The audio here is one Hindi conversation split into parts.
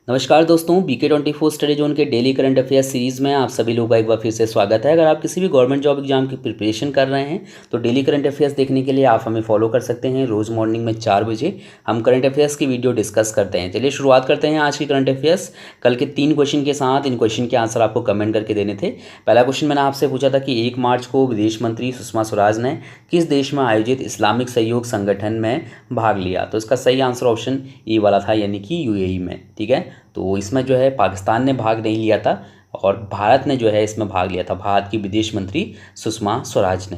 नमस्कार दोस्तों, BK24 स्टडी जोन के डेली करंट अफेयर्स सीरीज़ में आप सभी लोगों का एक बार फिर से स्वागत है। अगर आप किसी भी गवर्नमेंट जॉब एग्जाम की प्रिपरेशन कर रहे हैं तो डेली करंट अफेयर्स देखने के लिए आप हमें फॉलो कर सकते हैं। रोज़ मॉर्निंग में 4 बजे हम करंट अफेयर्स की वीडियो डिस्कस करते हैं। चलिए शुरुआत करते हैं आज की करंट अफेयर्स कल के 3 क्वेश्चन के साथ। इन क्वेश्चन के आंसर आपको कमेंट करके देने थे। पहला क्वेश्चन मैंने आपसे पूछा था कि 1 मार्च को विदेश मंत्री सुषमा स्वराज ने किस देश में आयोजित इस्लामिक सहयोग संगठन में भाग लिया। तो इसका सही आंसर ऑप्शन ए वाला था, यानी कि UAE में। ठीक है, तो इसमें जो है पाकिस्तान ने भाग नहीं लिया था और भारत ने जो है इसमें भाग लिया था, भारत की विदेश मंत्री सुषमा स्वराज ने।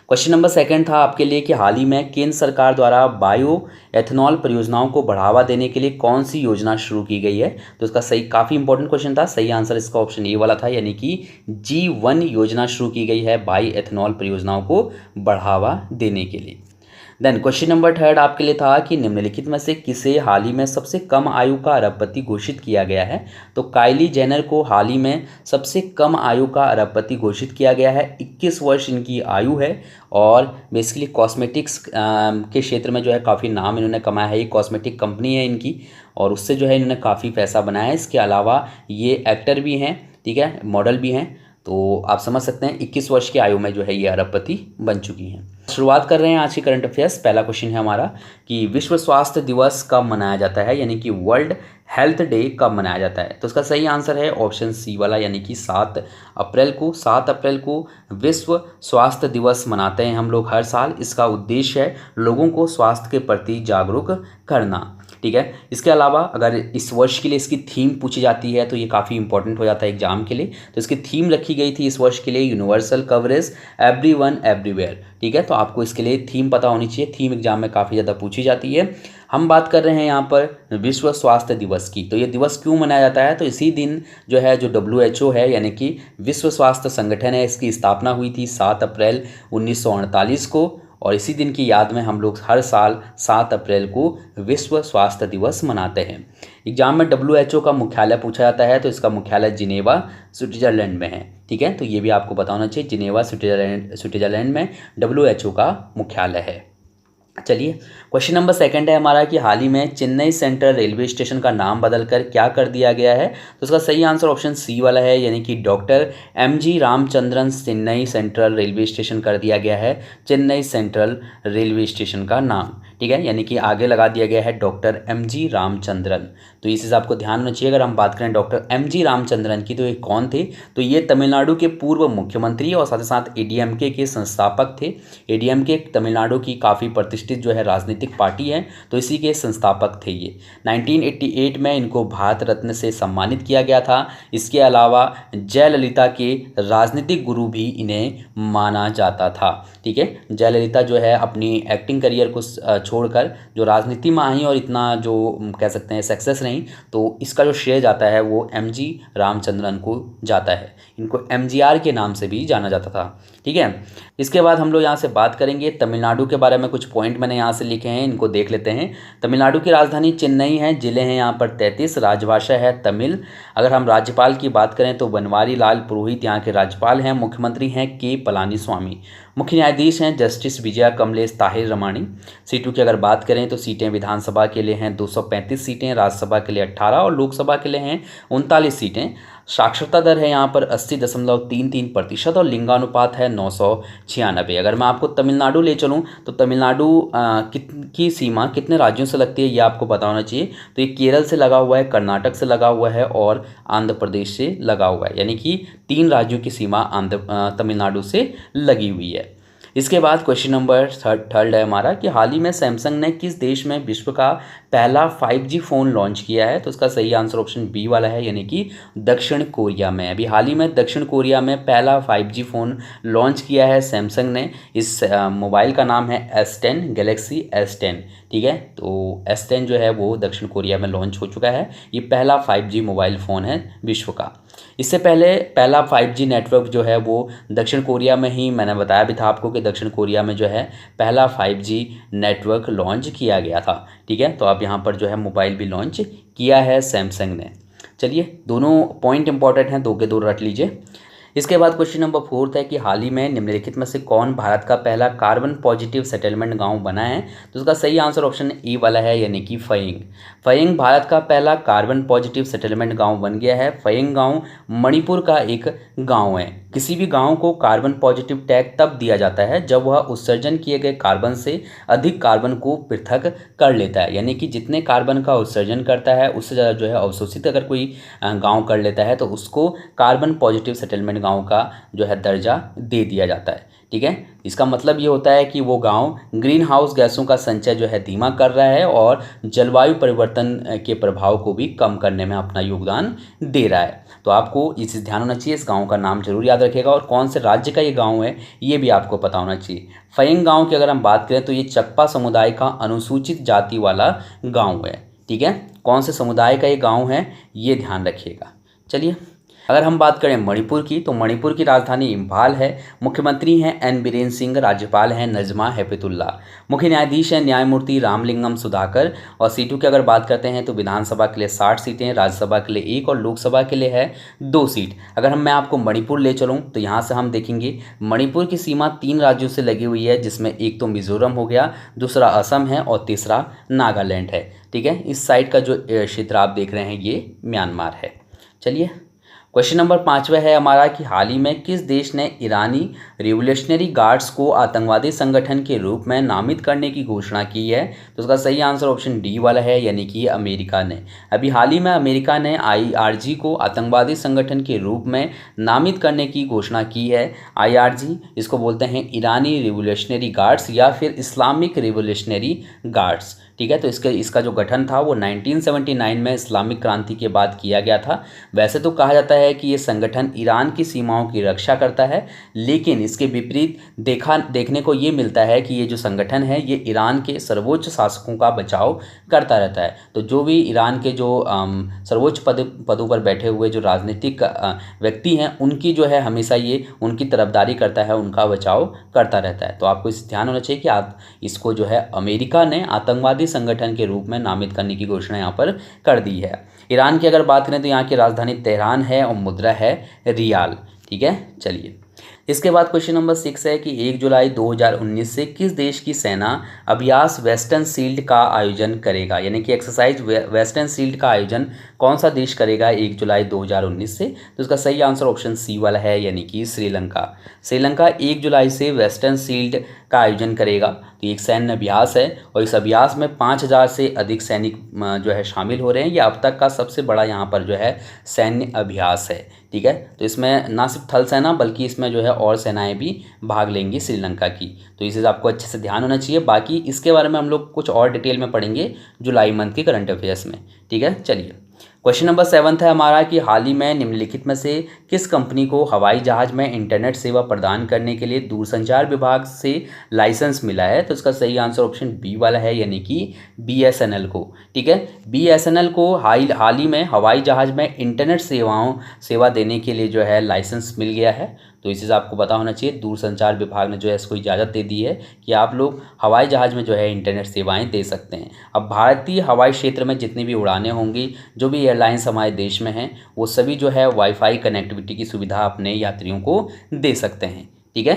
क्वेश्चन नंबर सेकंड था आपके लिए कि हाल ही में केंद्र सरकार द्वारा बायो एथनॉल परियोजनाओं को बढ़ावा देने के लिए कौन सी योजना शुरू की गई है। तो इसका सही, काफ़ी इंपॉर्टेंट क्वेश्चन था, सही आंसर इसका ऑप्शन ए वाला था, यानी कि G1 योजना शुरू की गई है बायो एथनॉल परियोजनाओं को बढ़ावा देने के लिए। देन क्वेश्चन नंबर थर्ड आपके लिए था कि निम्नलिखित में से किसे हाल ही में सबसे कम आयु का अरबपति घोषित किया गया है। तो काइली जेनर को हाल ही में सबसे कम आयु का अरबपति घोषित किया गया है। 21 वर्ष इनकी आयु है और बेसिकली कॉस्मेटिक्स के क्षेत्र में जो है काफ़ी नाम इन्होंने कमाया है। ये कॉस्मेटिक कंपनी है इनकी और उससे जो है इन्होंने काफ़ी पैसा बनाया है। इसके अलावा ये एक्टर भी हैं, ठीक है, मॉडल भी हैं। तो आप समझ सकते हैं 21 वर्ष की आयु में जो है ये अरबपति बन चुकी हैं। शुरुआत कर रहे हैं आज की करंट अफेयर्स। पहला क्वेश्चन है हमारा कि विश्व स्वास्थ्य दिवस कब मनाया जाता है, यानी कि वर्ल्ड हेल्थ डे कब मनाया जाता है। तो इसका सही आंसर है ऑप्शन सी वाला, यानी कि 7 अप्रैल को। 7 अप्रैल को विश्व स्वास्थ्य दिवस मनाते हैं हम लोग हर साल। इसका उद्देश्य है लोगों को स्वास्थ्य के प्रति जागरूक करना। ठीक है, इसके अलावा अगर इस वर्ष के लिए इसकी थीम पूछी जाती है तो ये काफ़ी इंपॉर्टेंट हो जाता है एग्जाम के लिए। तो इसकी थीम रखी गई थी इस वर्ष के लिए यूनिवर्सल कवरेज एवरीवन एवरीवेयर। ठीक है, तो आपको इसके लिए थीम पता होनी चाहिए, थीम एग्जाम में काफ़ी ज़्यादा पूछी जाती है। हम बात कर रहे हैं यहाँ पर विश्व स्वास्थ्य दिवस की। तो ये दिवस क्यों मनाया जाता है, तो इसी दिन जो है जो WHO है, यानी कि विश्व स्वास्थ्य संगठन है, इसकी स्थापना हुई थी 7 अप्रैल 1948 को और इसी दिन की याद में हम लोग हर साल 7 अप्रैल को विश्व स्वास्थ्य दिवस मनाते हैं। एग्जाम में WHO का मुख्यालय पूछा जाता है, तो इसका मुख्यालय जिनेवा स्विट्जरलैंड में है। ठीक है, तो ये भी आपको पता होना चाहिए, जिनेवा स्विट्जरलैंड में WHO का मुख्यालय है। चलिए क्वेश्चन नंबर सेकंड है हमारा कि हाल ही में चेन्नई सेंट्रल रेलवे स्टेशन का नाम बदलकर क्या कर दिया गया है। तो इसका सही आंसर ऑप्शन सी वाला है, यानी कि doctor MG Ramachandran Chennai central railway station कर दिया गया है चेन्नई सेंट्रल रेलवे स्टेशन का नाम। ठीक है, यानी कि आगे लगा दिया गया है डॉक्टर MG रामचंद्रन। तो इस चीज़ आपको ध्यान रखना चाहिए। अगर हम बात करें डॉक्टर MG रामचंद्रन की, तो ये कौन थे, तो ये तमिलनाडु के पूर्व मुख्यमंत्री और साथ ही साथ ADMK के संस्थापक थे। ADMK तमिलनाडु की काफ़ी प्रतिष्ठित जो है राजनीतिक पार्टी है, तो इसी के संस्थापक थे ये। 1988 में इनको भारत रत्न से सम्मानित किया गया था। इसके अलावा जयललिता के राजनीतिक गुरु भी इन्हें माना जाता था। ठीक है, जयललिता जो है अपनी एक्टिंग करियर को छोड़कर जो राजनीति में आई और इतना जो कह सकते हैं सक्सेस नहीं, तो इसका जो श्रेय जाता है वो MG रामचंद्रन को जाता है। इनको MGR के नाम से भी जाना जाता था। ठीक है, इसके बाद हम लोग यहाँ से बात करेंगे तमिलनाडु के बारे में। कुछ पॉइंट मैंने यहाँ से लिखे हैं, इनको देख लेते हैं। तमिलनाडु की राजधानी चेन्नई है, जिले हैं यहाँ पर 33, राजभाषा है तमिल। अगर हम राज्यपाल की बात करें तो बनवारी लाल पुरोहित यहाँ के राज्यपाल हैं। मुख्यमंत्री हैं K पलानीस्वामी। मुख्य न्यायाधीश हैं जस्टिस विजया कमलेश ताहिर रमानी। सीटों की अगर बात करें तो सीटें विधानसभा के लिए हैं 235 सीटें, राज्यसभा के लिए 18 और लोकसभा के लिए हैं 39 सीटें। साक्षरता दर है यहाँ पर 80.33% और लिंगानुपात है 996। अगर मैं आपको तमिलनाडु ले चलूँ तो तमिलनाडु की सीमा कितने राज्यों से लगती है ये आपको पता होना चाहिए। तो ये केरल से लगा हुआ है, कर्नाटक से लगा हुआ है और आंध्र प्रदेश से लगा हुआ है, यानी कि 3 राज्यों की सीमा तमिलनाडु से लगी हुई है। इसके बाद क्वेश्चन नंबर थर्ड है हमारा कि हाल ही में सैमसंग ने किस देश में विश्व का पहला 5G फ़ोन लॉन्च किया है। तो इसका सही आंसर ऑप्शन बी वाला है, यानी कि दक्षिण कोरिया में। अभी हाल ही में दक्षिण कोरिया में पहला 5G फ़ोन लॉन्च किया है सैमसंग ने। इस मोबाइल का नाम है S10, गैलेक्सी S10। ठीक है, तो S10 जो है वो दक्षिण कोरिया में लॉन्च हो चुका है। ये पहला 5G मोबाइल फ़ोन है विश्व का। इससे पहले पहला 5G नेटवर्क जो है वो दक्षिण कोरिया में ही, मैंने बताया भी था आपको कि दक्षिण कोरिया में जो है पहला 5G नेटवर्क लॉन्च किया गया था। ठीक है, तो अब यहाँ पर जो है मोबाइल भी लॉन्च किया है सैमसंग ने। चलिए दोनों पॉइंट इंपॉर्टेंट हैं, 2 के 2 रट लीजिए। इसके बाद क्वेश्चन नंबर 4 है कि हाल ही में निम्नलिखित में से कौन भारत का पहला कार्बन पॉजिटिव सेटलमेंट गांव बना है। तो उसका सही आंसर ऑप्शन ए वाला है, यानी कि फयिंग। फयिंग भारत का पहला कार्बन पॉजिटिव सेटलमेंट गांव बन गया है। फयिंग गांव मणिपुर का एक गांव है। किसी भी गांव को कार्बन पॉजिटिव टैग तब दिया जाता है जब वह उत्सर्जन किए गए कार्बन से अधिक कार्बन को पृथक कर लेता है, यानी कि जितने कार्बन का उत्सर्जन करता है उससे ज़्यादा जो है अवशोषित अगर कोई गांव कर लेता है तो उसको कार्बन पॉजिटिव सेटलमेंट गांव का जो है दर्जा दे दिया जाता है। ठीक है, इसका मतलब ये होता है कि वो गांव ग्रीन हाउस गैसों का संचय जो है धीमा कर रहा है और जलवायु परिवर्तन के प्रभाव को भी कम करने में अपना योगदान दे रहा है। तो आपको ये चीज़ ध्यान होना चाहिए, इस गांव का नाम जरूर याद रखिएगा और कौन से राज्य का ये गांव है ये भी आपको पता होना चाहिए। फयिंग गांव की अगर हम बात करें तो ये चकपा समुदाय का अनुसूचित जाति वाला गांव है। ठीक है, कौन से समुदाय का ये गांव है ये ध्यान रखिएगा। चलिए, अगर हम बात करें मणिपुर की तो मणिपुर की राजधानी इम्फाल है। मुख्यमंत्री हैं एन बीरेन सिंह, राज्यपाल हैं नजमा हेपतुल्ला, मुख्य न्यायाधीश हैं न्यायमूर्ति रामलिंगम सुधाकर। और सीटों की अगर बात करते हैं तो विधानसभा के लिए 60 सीटें, राज्यसभा के लिए 1 और लोकसभा के लिए है 2 सीट। अगर मैं आपको मणिपुर ले चलूँ तो यहाँ से हम देखेंगे मणिपुर की सीमा 3 राज्यों से लगी हुई है, जिसमें एक तो मिजोरम हो गया, दूसरा असम है और तीसरा नागालैंड है। ठीक है, इस साइड का जो क्षेत्र आप देख रहे हैं ये म्यांमार है। चलिए, क्वेश्चन नंबर 5वां है हमारा कि हाल ही में किस देश ने ईरानी रिवोल्यूशनरी गार्ड्स को आतंकवादी संगठन के रूप में नामित करने की घोषणा की है। तो उसका सही आंसर ऑप्शन डी वाला है, यानी कि अमेरिका ने। अभी हाल ही में अमेरिका ने IRG को आतंकवादी संगठन के रूप में नामित करने की घोषणा की है। IRG इसको बोलते हैं ईरानी रिवोल्यूशनरी गार्ड्स या फिर इस्लामिक रिवोल्यूशनरी गार्ड्स। ठीक है, तो इसका जो गठन था वो 1979 में इस्लामिक क्रांति के बाद किया गया था। वैसे तो कहा जाता है कि ये संगठन ईरान की सीमाओं की रक्षा करता है, लेकिन इसके विपरीत देखने को ये मिलता है कि ये जो संगठन है ये ईरान के सर्वोच्च शासकों का बचाव करता रहता है। तो जो भी ईरान के जो सर्वोच्च पदों पर बैठे हुए जो राजनीतिक व्यक्ति हैं उनकी जो है हमेशा ये उनकी तरफदारी करता है, उनका बचाव करता रहता है। तो आपको इस ध्यान होना चाहिए कि आप इसको जो है अमेरिका ने आतंकवादी संगठन के रूप में नामित करने की घोषणा यहाँ पर कर दी है। ईरान की अगर बात करें तो यहाँ की राजधानी तेहरान है और मुद्रा है रियाल। ठीक है, चलिए, इसके बाद क्वेश्चन नंबर 6 है कि 1 जुलाई 2019 से किस देश की सेना अभ्यास वेस्टर्न शील्ड का आयोजन करेगा, यानी कि एक्सरसाइज वेस्टर्न शील्ड का आयोजन कौन सा देश करेगा 1 जुलाई 2019 से। तो इसका सही आंसर ऑप्शन सी वाला है, यानी कि श्रीलंका। श्रीलंका 1 जुलाई से वेस्टर्न शील्ड का आयोजन करेगा। तो एक सैन्य अभ्यास है और इस अभ्यास में 5000 से अधिक सैनिक जो है शामिल हो रहे हैं। ये अब तक का सबसे बड़ा यहाँ पर जो है सैन्य अभ्यास है। ठीक है, तो इसमें ना सिर्फ थल सेना बल्कि इसमें जो है और सेनाएं भी भाग लेंगी श्रीलंका की। तो इसे आपको अच्छे से ध्यान होना चाहिए। बाकी इसके बारे में हम लोग कुछ और डिटेल में पढ़ेंगे जुलाई मंथ के करंट अफेयर्स में। ठीक है, चलिए, क्वेश्चन नंबर 7 है हमारा कि हाल ही में निम्नलिखित में से किस कंपनी को हवाई जहाज में इंटरनेट सेवा प्रदान करने के लिए दूरसंचार विभाग से लाइसेंस मिला है। तो इसका सही आंसर ऑप्शन बी वाला है, यानी कि BSNL को। ठीक है, BSNL को हाल ही में हवाई जहाज में इंटरनेट सेवा देने के लिए जो है लाइसेंस मिल गया है। तो इस चीज़ आपको पता होना चाहिए, दूरसंचार विभाग ने जो है इसको इजाज़त दे दी है कि आप लोग हवाई जहाज़ में जो है इंटरनेट सेवाएं दे सकते हैं। अब भारतीय हवाई क्षेत्र में जितनी भी उड़ानें होंगी, जो भी एयरलाइंस हमारे देश में हैं, वो सभी जो है वाईफाई कनेक्टिविटी की सुविधा अपने यात्रियों को दे सकते हैं। ठीक है,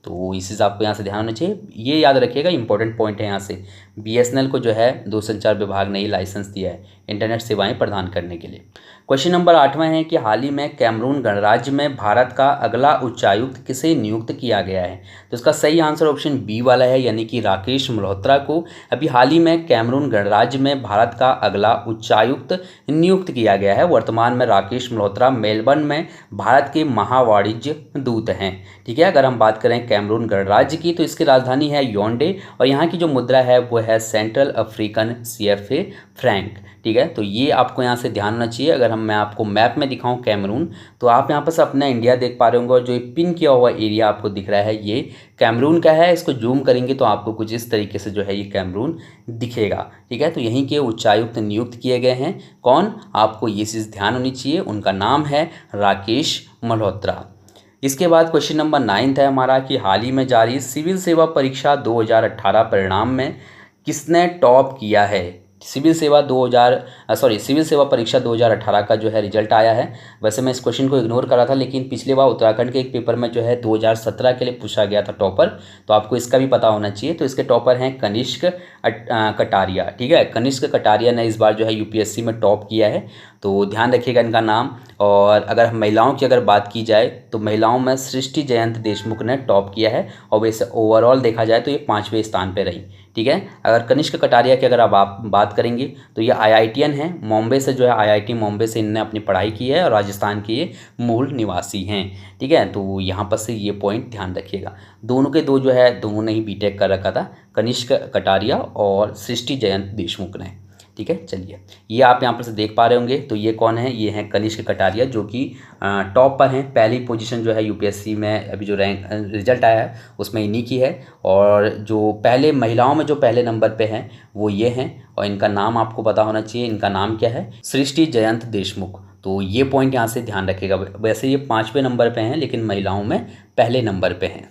तो इस चीज़ आपको यहाँ से ध्यान होना चाहिए, ये याद रखिएगा, इंपॉर्टेंट पॉइंट है यहाँ से। BSNL को जो है दूरसंचार विभाग ने ही लाइसेंस दिया है इंटरनेट सेवाएं प्रदान करने के लिए। क्वेश्चन नंबर 8वां है कि हाल ही में कैमरून गणराज्य में भारत का अगला उच्चायुक्त किसे नियुक्त किया गया है। तो इसका सही आंसर ऑप्शन बी वाला है, यानी कि राकेश मल्होत्रा को। अभी हाल ही में कैमरून गणराज्य में भारत का अगला उच्चायुक्त नियुक्त किया गया है। वर्तमान में राकेश मल्होत्रा मेलबर्न में भारत के महावाणिज्य दूत हैं। ठीक है, अगर हम बात करें कैमरून गणराज्य की तो इसकी राजधानी है योंडे और यहाँ की जो मुद्रा है वो है सेंट्रल अफ्रीकन CFA फ्रैंक। ठीक है, तो ये आपको यहाँ से ध्यान होना चाहिए। अगर मैं आपको मैप में दिखाऊं कैमरून, तो आप यहाँ पर अपना इंडिया देख पा रहे होंगे और जो ये पिन किया हुआ एरिया आपको दिख रहा है ये कैमरून का है। इसको जूम करेंगे तो आपको कुछ इस तरीके से जो है ये कैमरून दिखेगा। ठीक है, तो यहीं के उच्चायुक्त नियुक्त किए गए हैं। कौन, आपको ये चीज़ ध्यान होनी चाहिए, उनका नाम है राकेश मल्होत्रा। इसके बाद क्वेश्चन नंबर 9 है हमारा कि हाल ही में जारी सिविल सेवा परीक्षा 2018 परिणाम में किसने टॉप किया है। सिविल सेवा परीक्षा 2018 का जो है रिजल्ट आया है। वैसे मैं इस क्वेश्चन को इग्नोर करा था, लेकिन पिछले बार उत्तराखंड के एक पेपर में जो है 2017 के लिए पूछा गया था टॉपर, तो आपको इसका भी पता होना चाहिए। तो इसके टॉपर हैं कनिष्क कटारिया। ठीक है, कनिष्क कटारिया ने इस बार जो है यूपीएससी में टॉप किया है, तो ध्यान रखिएगा इनका नाम। और अगर महिलाओं की अगर बात की जाए तो महिलाओं में सृष्टि जयंत देशमुख ने टॉप किया है, और वैसे ओवरऑल देखा जाए तो ये 5वें स्थान पर रही। ठीक है, अगर कनिष्क कटारिया की अगर आप बात करेंगे तो ये आईआईटीएन है, मुंबई से जो है आईआईटी मुंबई से इनने अपनी पढ़ाई की है, और राजस्थान के ये मूल निवासी हैं। ठीक है, तो यहाँ पर से ये पॉइंट ध्यान रखिएगा। दोनों के दो जो है, दोनों ने ही बीटेक कर रखा था, कनिष्क कटारिया और सृष्टि जयंत देशमुख ने। ठीक है, चलिए ये आप यहाँ पर से देख पा रहे होंगे। तो ये कौन है, ये हैं कनिष्क कटारिया, जो कि टॉप पर हैं। पहली पोजीशन जो है यूपीएससी में अभी जो रैंक रिजल्ट आया है उसमें इन्हीं की है। और जो पहले महिलाओं में जो पहले नंबर पे हैं वो ये हैं, और इनका नाम आपको पता होना चाहिए। इनका नाम क्या है, सृष्टि जयंत देशमुख। तो ये पॉइंट यहाँ से ध्यान रखिएगा। वैसे ये 5वें नंबर पे हैं, लेकिन महिलाओं में पहले नंबर पे हैं।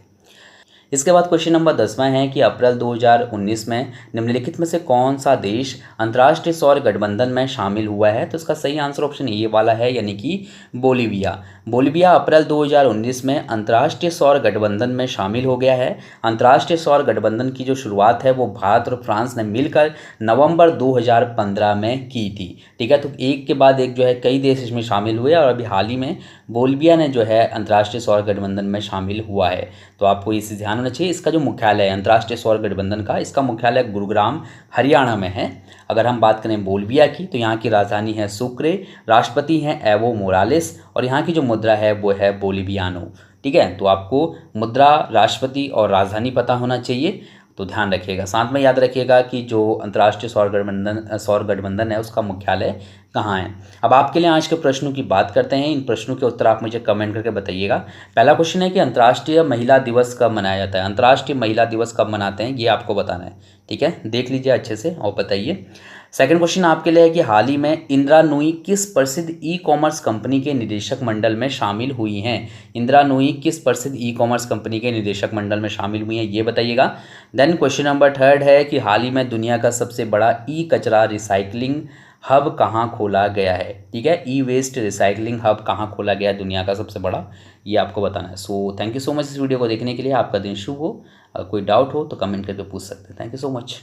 इसके बाद क्वेश्चन नंबर 10वां है कि अप्रैल 2019 में निम्नलिखित में से कौन सा देश अंतर्राष्ट्रीय सौर गठबंधन में शामिल हुआ है। तो इसका सही आंसर ऑप्शन ए वाला है, यानी कि बोलीविया। बोलीविया अप्रैल 2019 में अंतर्राष्ट्रीय सौर गठबंधन में शामिल हो गया है। अंतर्राष्ट्रीय सौर गठबंधन की जो शुरुआत है वो भारत और फ्रांस ने मिलकर नवंबर 2015 में की थी। ठीक है, तो एक के बाद एक जो है कई देश इसमें शामिल हुए, और अभी हाल ही में बोलीविया ने जो है अंतर्राष्ट्रीय सौर गठबंधन में शामिल हुआ है। तो आपको इसे ध्यान होना चाहिए। इसका जो मुख्यालय है अंतर्राष्ट्रीय सौर गठबंधन का, इसका मुख्यालय गुरुग्राम हरियाणा में है। अगर हम बात करें बोलीविया की, तो यहाँ की राजधानी है सुक्रे, राष्ट्रपति हैं एवो मोरालेस, और यहाँ की जो मुद्रा है वो है बोलीवियानो। ठीक है, तो आपको मुद्रा, राष्ट्रपति और राजधानी पता होना चाहिए, तो ध्यान रखिएगा। साथ में याद रखिएगा कि जो अंतर्राष्ट्रीय सौर गठबंधन है उसका मुख्यालय कहाँ है। अब आपके लिए आज के प्रश्नों की बात करते हैं। इन प्रश्नों के उत्तर आप मुझे कमेंट करके बताइएगा। पहला क्वेश्चन है कि अंतर्राष्ट्रीय महिला दिवस कब मनाया जाता है। अंतर्राष्ट्रीय महिला दिवस कब मनाते हैं, ये आपको बताना है। ठीक है, देख लीजिए अच्छे से और बताइए। सेकंड क्वेश्चन आपके लिए है कि हाल ही में इंदिरा नूई किस प्रसिद्ध ई कॉमर्स कंपनी के निदेशक मंडल में शामिल हुई हैं। इंदिरा नूई किस प्रसिद्ध ई कॉमर्स कंपनी के निदेशक मंडल में शामिल हुई हैं, ये बताइएगा। देन क्वेश्चन नंबर 3 है कि हाल ही में दुनिया का सबसे बड़ा ई कचरा रिसाइकलिंग हब कहाँ खोला गया है। ठीक है, ई वेस्ट रिसाइकलिंग हब कहाँ खोला गया है दुनिया का सबसे बड़ा, ये आपको बताना है। So thank you so much इस वीडियो को देखने के लिए। आपका दिन शुभ हो। कोई डाउट हो तो कमेंट करके पूछ सकते हैं। Thank you so much.